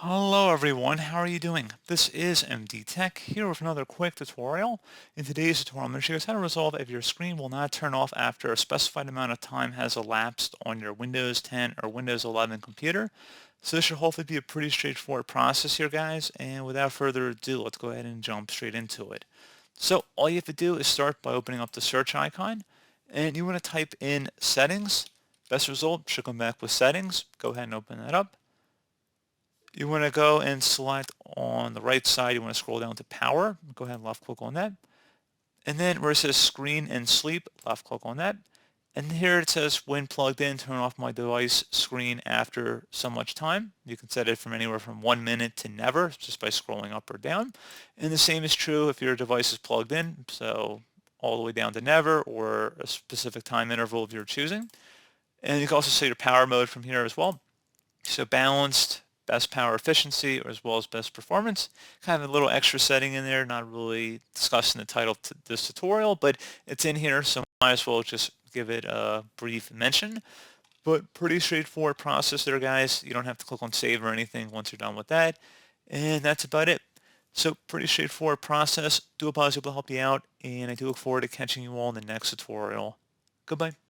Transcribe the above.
Hello everyone, how are you doing? This is MD Tech here with another quick tutorial. In today's tutorial, I'm going to show you guys how to resolve if your screen will not turn off after a specified amount of time has elapsed on your Windows 10 or Windows 11 computer. So this should hopefully be a pretty straightforward process here, guys, and without further ado, let's go ahead and jump straight into it. So all you have to do is start by opening up the search icon, and you want to type in settings. Best result should come back with settings. Go ahead and open that up. You want to go and select on the right side, you want to scroll down to power. Go ahead and left click on that. And then where it says screen and sleep, left click on that. And here it says when plugged in, turn off my device screen after so much time. You can set it from anywhere from 1 minute to never just by scrolling up or down. And the same is true if your device is plugged in, so all the way down to never or a specific time interval of your choosing. And you can also set your power mode from here as well. So balanced, best power efficiency, as well as best performance. Kind of a little extra setting in there, not really discussed in the title to this tutorial, but it's in here, so might as well just give it a brief mention. But pretty straightforward process there, guys. You don't have to click on save or anything once you're done with that. And that's about it. So pretty straightforward process. Do hope I was able to help you out, and I do look forward to catching you all in the next tutorial. Goodbye.